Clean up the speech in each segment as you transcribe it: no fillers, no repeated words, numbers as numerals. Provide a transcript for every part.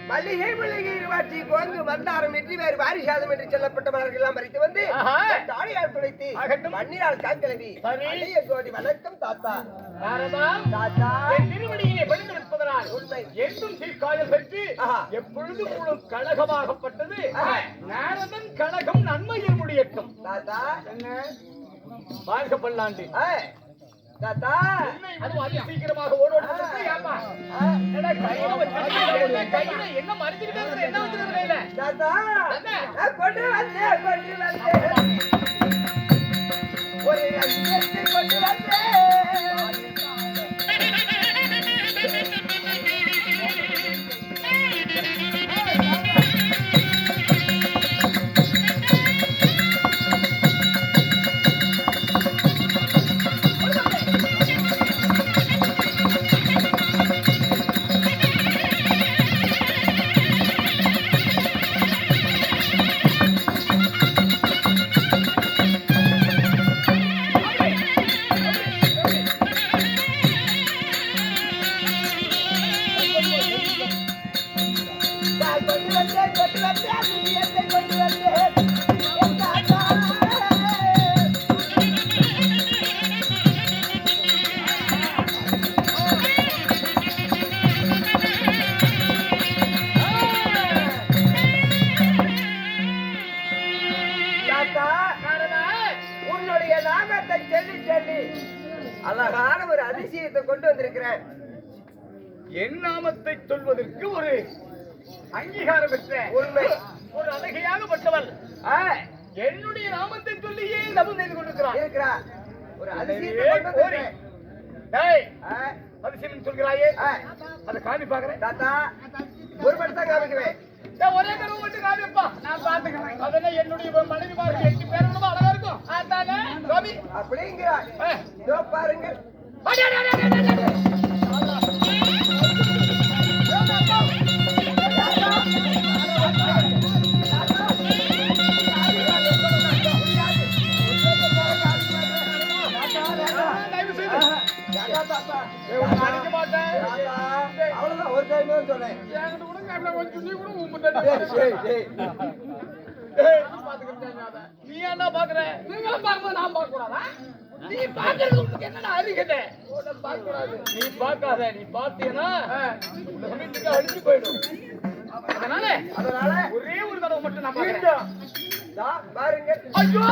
மல்லிகை மல்லிகை வாட்டி கோந்து மந்தாரம் என்று வேறு வாரிசாதம் என்று சொல்லப்பட்டவர்கள் எல்லாம் மறைத்து வந்து தாடியார் துளைத்து மண்ணினால் காக்கிழவி கோடி வணக்கம் தாத்தா. தாத்தா திருவடியிலே படித்து இருப்பதனால் உண்மை என்றும் தீர்க்காயல் பெற்று எப்பொழுது மூலம் கழகமாகப்பட்டது. நாரதன் கழகம் நன்மையில் முடியட்டும். தாத்தா வாழ்க பல்லாண்டு. தாத்தா சீக்கிரமாக ஓடோடு என்ன மறைஞ்சுக்கிட்டே என்ன வந்து தாத்தா கொண்டு வந்தேன் ஒரு கொண்டு வந்தேன். உன்னுடைய நாமத்தை சொல்லி சொல்லி அழகான ஒரு அதிசயத்தை கொண்டு வந்திருக்கிறேன். என் நாமத்தை சொல்வதற்கு ஒரு அங்கீகாரம் பெற்ற உண்மை ஒரு அழகையாகப்பட்டவள் என்னுடைய நாமத்தை சொல்லியே தபம் செய்து கொண்டிருக்கிறார். ஒரு அதிசயம் சொல்கிறாயே அதை காமி பாக்குறேன். தாத்தா ஒரு படத்தான் காமிக்குவேன். ஒரே கருவு மட்டும் காமிப்பா, நான் பாத்துக்கிறேன். அதெல்லாம் என்னுடைய மனைவி பாருங்க 8 பேர் அழகா இருக்கும். அதானே காமி அப்படிங்கிறாய். பாருங்க அவ்வளவுதான் ஒரு டைம் சொன்னேன். நீ என்ன பாக்குற? நீங்களும் பார்க்கும்போது நான் பார்க்க கூடாதா? நீ பாக்குறது உங்களுக்கு என்னடா அறிகுது? நீ பார்க்காத, நீ பார்த்தீங்கன்னா அழிஞ்சு போயிடும். அதனால ஒரே ஒரு தடவை மட்டும் நான் பாக்குறேன். பாருங்க. ஐயோ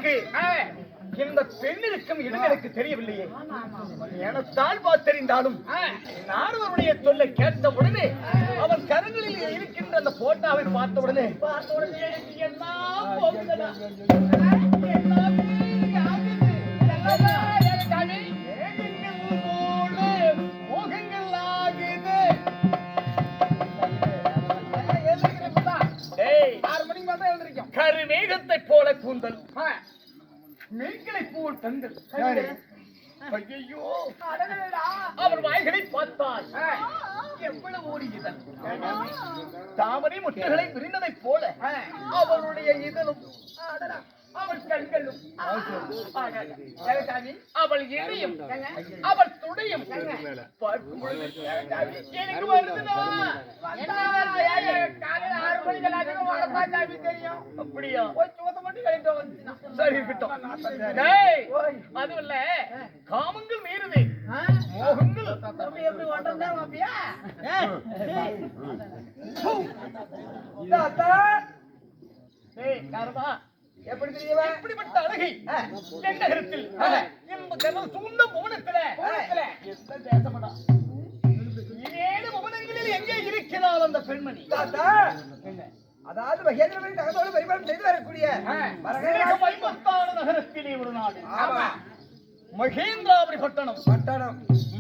பிறகு இந்த பெண்ணிற்கும் இடம் எனக்கு தெரியவில்லையே. எனத்தால் பார்த்தறிந்தாலும் நாரதனுடைய சொல்லை கேட்ட உடனே அவன் கரங்களில் இருக்கின்ற அந்த போட்டாவை பார்த்த உடனே எனக்கு எல்லாம் போகுதடா. கருமேகத்தை போல கூந்தல், மீன்களை போல் கண்கள். ஐயோ, அவர் வாய்களை பார்த்தால் எவ்வளவு ஒரு இதழ், தாமரை முட்டைகளை விரிந்ததைப் போல அவருடைய இதழும், அவள் கண்களும், அவள் இணையும், அவள் துணையும் பார்க்கும் பொழுது எனக்கு வருதுனா. அப்படியா? சரி இருக்கட்டும். அதுவும் இல்ல, காமங்கள் மீறுது, மோகங்கள் எப்படி தெரியுமா? இப்படிப்பட்ட அழகை நகரத்தில் இந்த கனவு சூழ்ந்த புவனத்துல எந்த தேசமடா, ஏழு புவனங்களில் எங்கே இருக்கிறாள் அந்த பெண்மணி? அதாவது மகேந்திரபுரி நகரோடு பரிமாணம் செய்து வரக்கூடிய நகரத்திலே ஒரு நாடு மகேந்திராபுரி பட்டணம்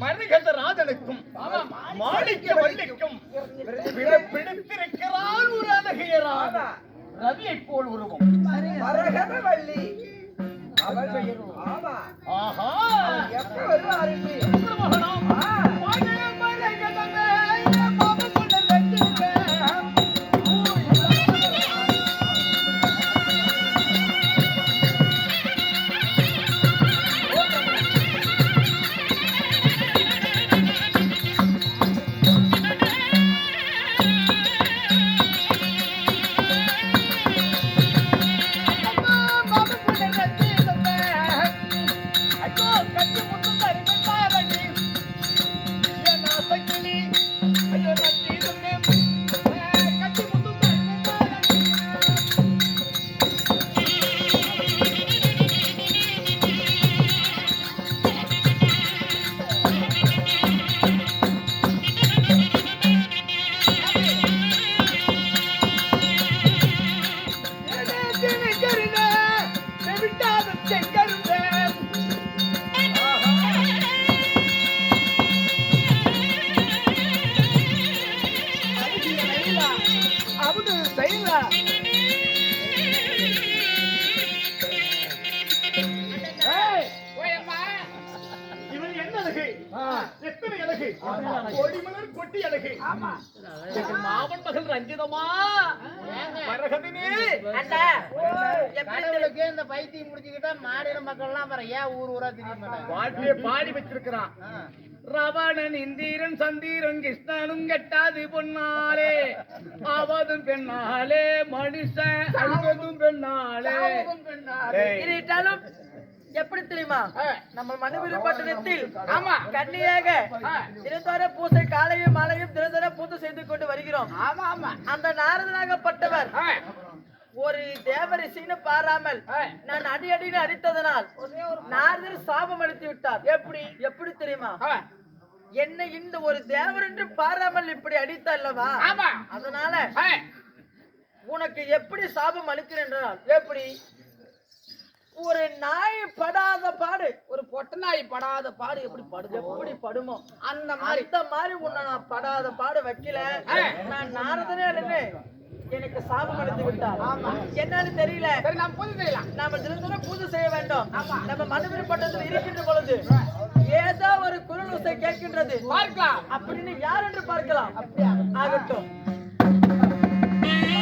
மரகத ராஜனுக்கும் மாணிக்க வள்ளிக்கும் பிடித்திருக்கிறாள் ஒரு அழகியரான ரவியை போல் உருவம் மரகத வள்ளி. ஆஹா, எப்ப வருவாரு? மாவன் மகள் ரஞ்சிதமா இந்த பைத்தியம் முடிச்சுக்கிட்டா மாநில மக்கள் எல்லாம் ஏன் ஊர் ஊரா தெரியும் பாடி வச்சிருக்கிறான். ரவணன் இந்திரன் சந்திரன் கிருஷ்ணனும் கெட்டாது பொன்னாலே ஆவதும் பெண்ணாலே மனுஷன் அழுவதும் பெண்ணாலே. எப்படி தெரியுமா? நம்ம மனுவிரு பட்டணத்தில் கண்ணியாக தினந்தோற பூசை காலையும் மாலையும் தினந்தோற பூசை செய்து கொண்டு வருகிறோம். அந்த நாரதனாகப்பட்டவர் ஒரு தேவரிசின்னு பாராமல் நான் அடின்னு அடித்ததனால் நாரதர் சாபம் அளித்து விட்டார். எப்படி தெரியுமா? என்னை இந்த ஒரு தேவர் என்று பாராமல் இப்படி அடித்த அல்லவா, அதனால உனக்கு எப்படி சாபம் அளிக்கிறேன் என்றால், எப்படி ஒரு நாய் படாத பாடு, ஒரு பொட்ட நாய் படாத பாடு எப்படி படுமோ அந்த மாதிரி உன்னை நான் படாத பாடு வைக்கல. நான் நாரதனே அல்ல, எனக்கு சாபம் அளித்து விட்டார். என்னன்னு தெரியல. நாம தினந்தோறும் பூஜை செய்ய வேண்டும். நம்ம மனுவிரு பட்டத்தில் இருக்கின்ற பொழுது ஏதோ ஒரு குரல் ஓசை கேட்கின்றது, பார்க்கலாம் அப்படின்னு யார் என்று பார்க்கலாம். ஆகட்டும்.